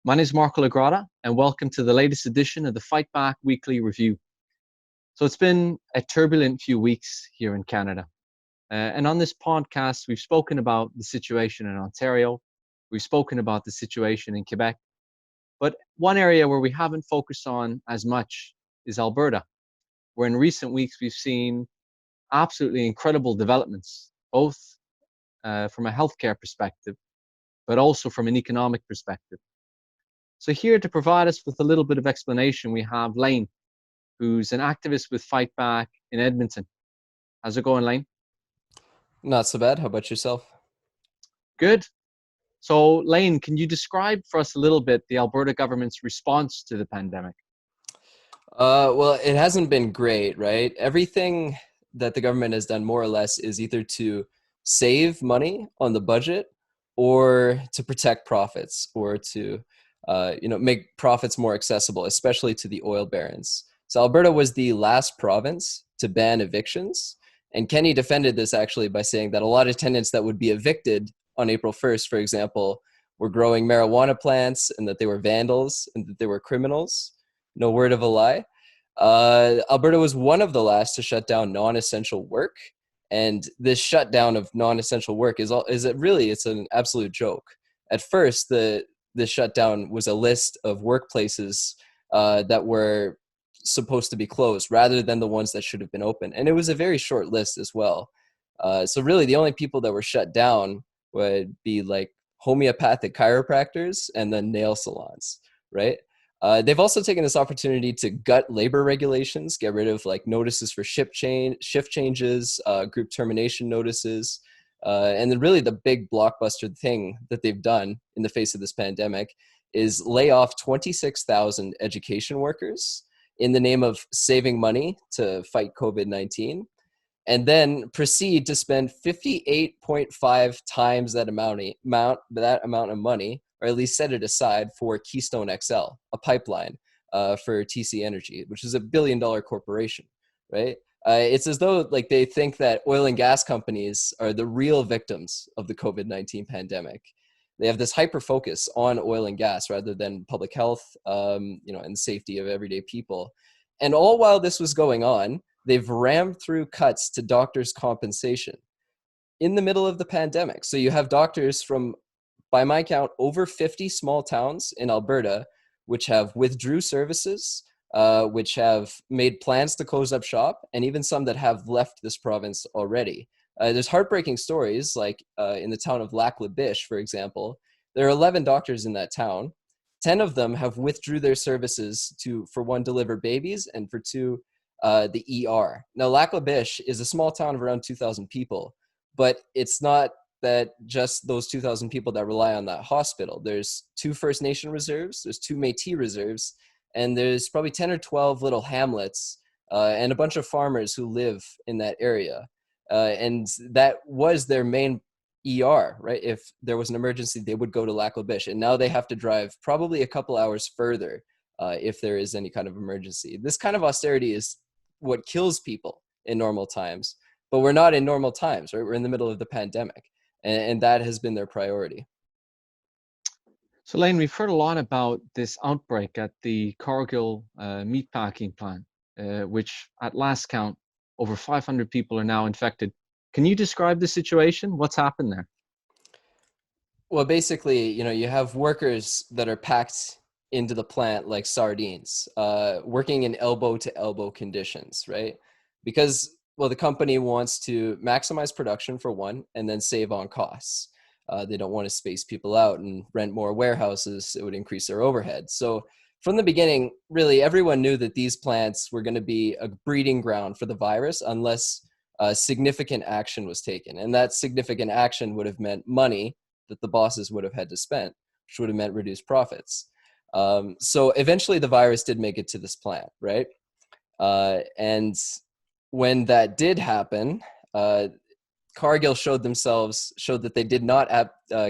My name is Marco Lagrada, and welcome to the latest edition of the Fightback Weekly Review. So it's been a turbulent few weeks here in Canada. And on this podcast, we've spoken about the situation in Ontario, we've spoken about the situation in Quebec, but one area where we haven't focused on as much is Alberta, where in recent weeks we've seen absolutely incredible developments, both from a healthcare perspective, but also from an economic perspective. So here to provide us with a little bit of explanation, we have Laine, who's an activist with Fightback in Edmonton. How's it going, Laine? Not so bad. How about yourself? Good. So Laine, can you describe for us a little bit the Alberta government's response to the pandemic? Well, it hasn't been great, right? Everything that the government has done more or less is either to save money on the budget or to protect profits or to make profits more accessible, especially to the oil barons. So Alberta was the last province to ban evictions. And Kenny defended this actually by saying that a lot of tenants that would be evicted on April 1st, for example, were growing marijuana plants and that they were vandals and that they were criminals. No word of a lie. Alberta was one of the last to shut down non-essential work, and this shutdown of non-essential work it's an absolute joke. At first, the shutdown was a list of workplaces that were supposed to be closed rather than the ones that should have been open, and it was a very short list as well. So really, the only people that were shut down would be like homeopathic chiropractors and then nail salons, right? They've also taken this opportunity to gut labor regulations, get rid of like notices for shift changes, group termination notices. And then really the big blockbuster thing that they've done in the face of this pandemic is lay off 26,000 education workers in the name of saving money to fight COVID-19, and then proceed to spend 58.5 times that amount of money, or at least set it aside for Keystone XL, a pipeline for TC Energy, which is $1 billion corporation, right? It's as though like they think that oil and gas companies are the real victims of the COVID-19 pandemic. They have this hyper focus on oil and gas rather than public health, and safety of everyday people. And all while this was going on, they've rammed through cuts to doctors' compensation in the middle of the pandemic. So you have doctors from, by my count, over 50 small towns in Alberta, which have withdrew services, which have made plans to close up shop, and even some that have left this province already. There's heartbreaking stories, like in the town of Lac-La-Biche, for example. There are 11 doctors in that town. 10 of them have withdrew their services to, for one, deliver babies, and for two, the ER. Now, Lac-La-Biche is a small town of around 2,000 people, but it's not that just those 2,000 people that rely on that hospital. There's 2 First Nation reserves, there's 2 Métis reserves, and there's probably 10 or 12 little hamlets and a bunch of farmers who live in that area. And that was their main ER, right? If there was an emergency, they would go to Lac-La-Biche, and now they have to drive probably a couple hours further if there is any kind of emergency. This kind of austerity is what kills people in normal times, but we're not in normal times, right? We're in the middle of the pandemic, and that has been their priority. So Laine, we've heard a lot about this outbreak at the Cargill meatpacking plant, which at last count, over 500 people are now infected. Can you describe the situation? What's happened there? Well, basically, you have workers that are packed into the plant like sardines, working in elbow to elbow conditions, right? Because, well, the company wants to maximize production for one, and then save on costs. They don't want to space people out and rent more warehouses. It would increase their overhead. So from the beginning, really, everyone knew that these plants were going to be a breeding ground for the virus unless significant action was taken. And that significant action would have meant money that the bosses would have had to spend, which would have meant reduced profits. So eventually the virus did make it to this plant, right? And when that did happen, Cargill showed that they did not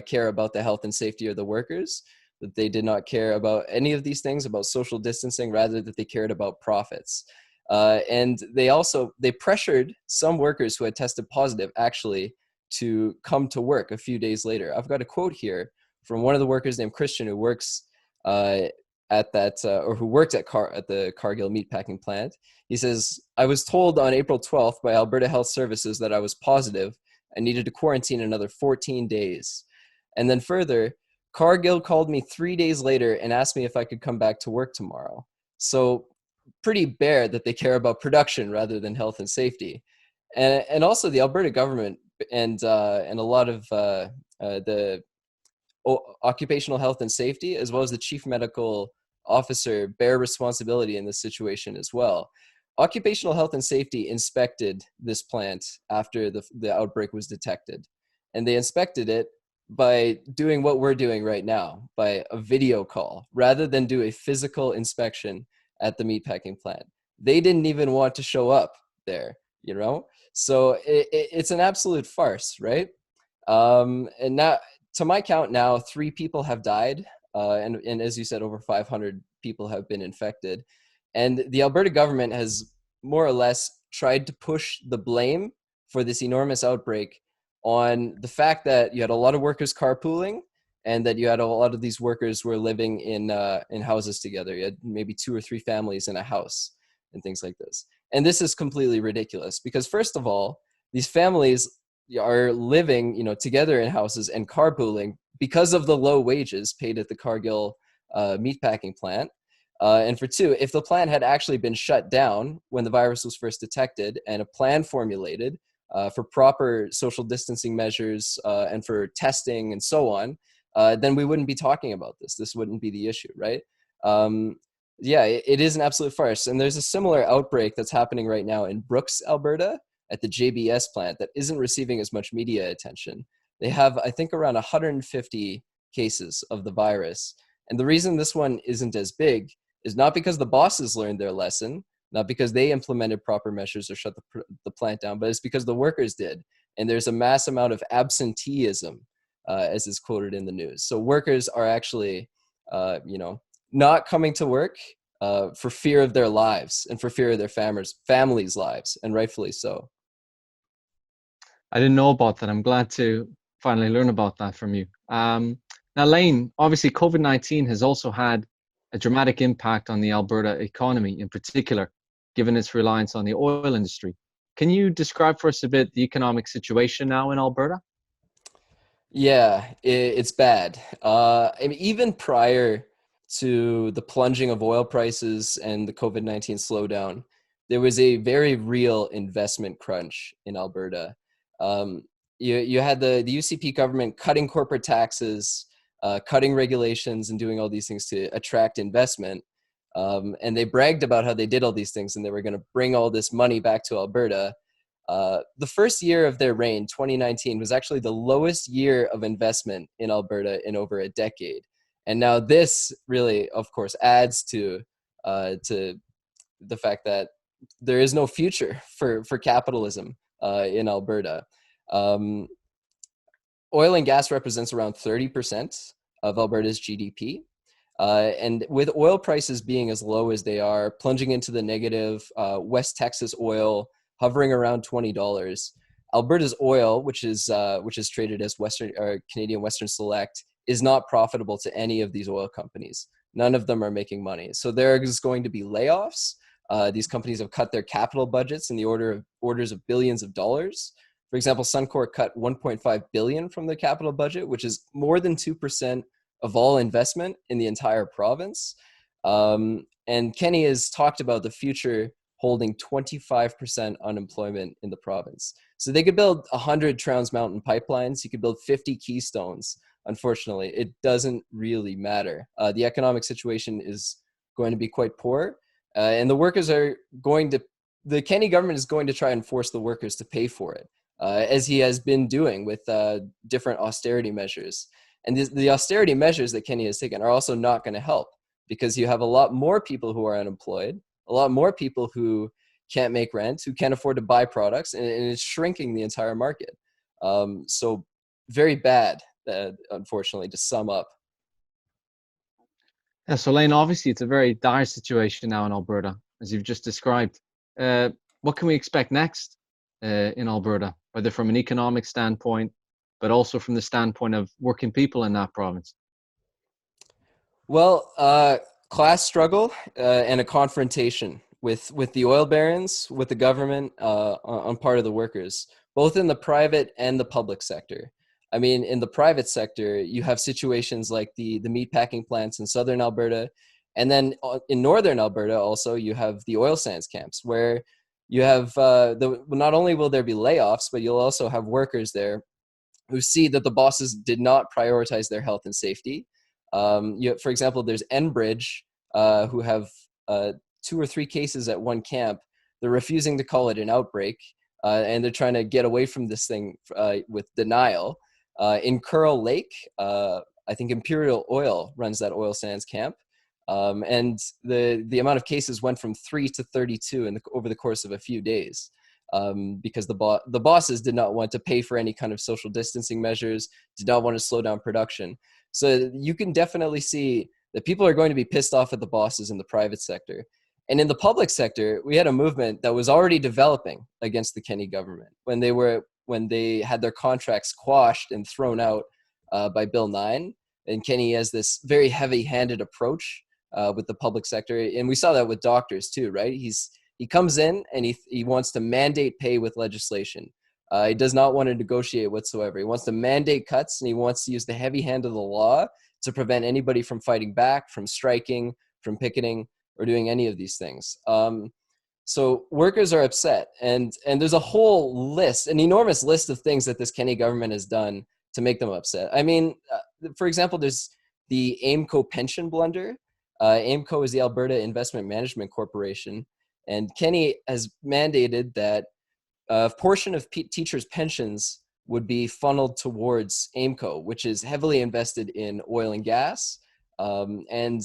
care about the health and safety of the workers, that they did not care about any of these things, about social distancing, rather that they cared about profits. And they pressured some workers who had tested positive actually to come to work a few days later. I've got a quote here from one of the workers named Christian, who works at that, or who worked at the Cargill meatpacking plant. He says, "I was told on April 12th by Alberta Health Services that I was positive and needed to quarantine another 14 days. And then further, Cargill called me 3 days later and asked me if I could come back to work tomorrow." So pretty bare that they care about production rather than health and safety. And also the Alberta government and a lot of the occupational health and safety, as well as the chief medical officer, bear responsibility in this situation as well. Occupational health and safety inspected this plant after the outbreak was detected. And they inspected it by doing what we're doing right now, by a video call, rather than do a physical inspection at the meatpacking plant. They didn't even want to show up there, you know? So it's an absolute farce, right? And now, to my count now, 3 people have died. And as you said, over 500 people have been infected. And the Alberta government has more or less tried to push the blame for this enormous outbreak on the fact that you had a lot of workers carpooling and that you had a lot of these workers who were living in houses together. You had maybe 2 or 3 families in a house and things like this. And this is completely ridiculous because, first of all, these families are living, together in houses and carpooling because of the low wages paid at the Cargill meatpacking plant. And for 2, if the plant had actually been shut down when the virus was first detected and a plan formulated for proper social distancing measures and for testing and so on, then we wouldn't be talking about this. This wouldn't be the issue, right? It is an absolute farce. And there's a similar outbreak that's happening right now in Brooks, Alberta, at the JBS plant that isn't receiving as much media attention. They have, I think, around 150 cases of the virus. And the reason this one isn't as big is not because the bosses learned their lesson, not because they implemented proper measures or shut the plant down, but it's because the workers did. And there's a mass amount of absenteeism, as is quoted in the news. So workers are actually, not coming to work for fear of their lives and for fear of their families' lives, and rightfully so. I didn't know about that. I'm glad to finally learn about that from you. Now, Laine, obviously COVID-19 has also had a dramatic impact on the Alberta economy in particular, given its reliance on the oil industry. Can you describe for us a bit the economic situation now in Alberta? Yeah, it's bad. Even prior to the plunging of oil prices and the COVID-19 slowdown, there was a very real investment crunch in Alberta. You had the UCP government cutting corporate taxes, cutting regulations, and doing all these things to attract investment. And they bragged about how they did all these things and they were going to bring all this money back to Alberta. The first year of their reign, 2019, was actually the lowest year of investment in Alberta in over a decade. And now this really, of course, adds to the fact that there is no future for capitalism in Alberta. Oil and gas represents around 30% of Alberta's GDP. And with oil prices being as low as they are, plunging into the negative, West Texas oil hovering around $20, Alberta's oil, which is traded as Canadian Western Select, is not profitable to any of these oil companies. None of them are making money. So there is going to be layoffs. These companies have cut their capital budgets in the orders of billions of dollars. For example, Suncor cut $1.5 billion from their capital budget, which is more than 2% of all investment in the entire province. And Kenny has talked about the future holding 25% unemployment in the province. So they could build 100 Trans Mountain pipelines. You could build 50 Keystones. Unfortunately, it doesn't really matter. The economic situation is going to be quite poor. And the Kenny government is going to try and force the workers to pay for it, as he has been doing with different austerity measures. And the austerity measures that Kenny has taken are also not going to help because you have a lot more people who are unemployed, a lot more people who can't make rent, who can't afford to buy products, and it's shrinking the entire market. So very bad, unfortunately, to sum up. Yeah, so Laine, obviously it's a very dire situation now in Alberta, as you've just described. What can we expect next in Alberta, whether from an economic standpoint, but also from the standpoint of working people in that province? Well, class struggle and a confrontation with the oil barons, with the government, on part of the workers, both in the private and the public sector. I mean, in the private sector, you have situations like the meatpacking plants in southern Alberta, and then in northern Alberta also you have the oil sands camps where you have not only will there be layoffs, but you'll also have workers there who see that the bosses did not prioritize their health and safety. For example, there's Enbridge, who have two or three cases at one camp. They're refusing to call it an outbreak, and they're trying to get away from this thing with denial. In Curl Lake, I think Imperial Oil runs that oil sands camp. And the amount of cases went from 3 to 32 over the course of a few days, because the bosses did not want to pay for any kind of social distancing measures, did not want to slow down production. So you can definitely see that people are going to be pissed off at the bosses in the private sector. And in the public sector, we had a movement that was already developing against the Kenney government when they had their contracts quashed and thrown out by Bill 9. And Kenney has this very heavy-handed approach with the public sector, and we saw that with doctors too, right? He comes in and he wants to mandate pay with legislation. He does not want to negotiate whatsoever. He wants to mandate cuts, and he wants to use the heavy hand of the law to prevent anybody from fighting back, from striking, from picketing, or doing any of these things. So workers are upset, and there's a whole list, an enormous list of things that this Kenney government has done to make them upset. I mean, for example, there's the AIMCO pension blunder. AIMCO is the Alberta Investment Management Corporation, and Kenney has mandated that a portion of teachers' pensions would be funneled towards AIMCO, which is heavily invested in oil and gas. And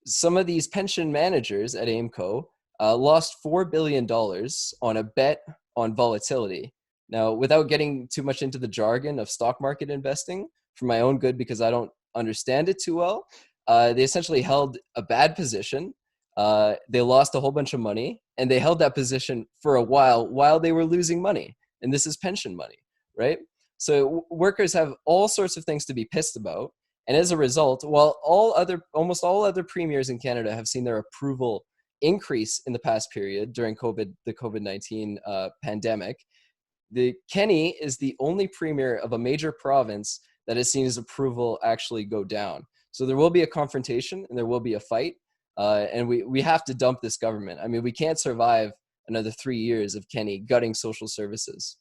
some of these pension managers at AIMCO lost $4 billion on a bet on volatility. Now, without getting too much into the jargon of stock market investing, for my own good, because I don't understand it too well, they essentially held a bad position. They lost a whole bunch of money, and they held that position for a while they were losing money. And this is pension money, right? So workers have all sorts of things to be pissed about. And as a result, while almost all other premiers in Canada have seen their approval increase in the past period during the COVID-19 pandemic, the Kenney is the only premier of a major province that has seen his approval actually go down. So there will be a confrontation and there will be a fight. And we have to dump this government. I mean, we can't survive another 3 years of Kenney gutting social services.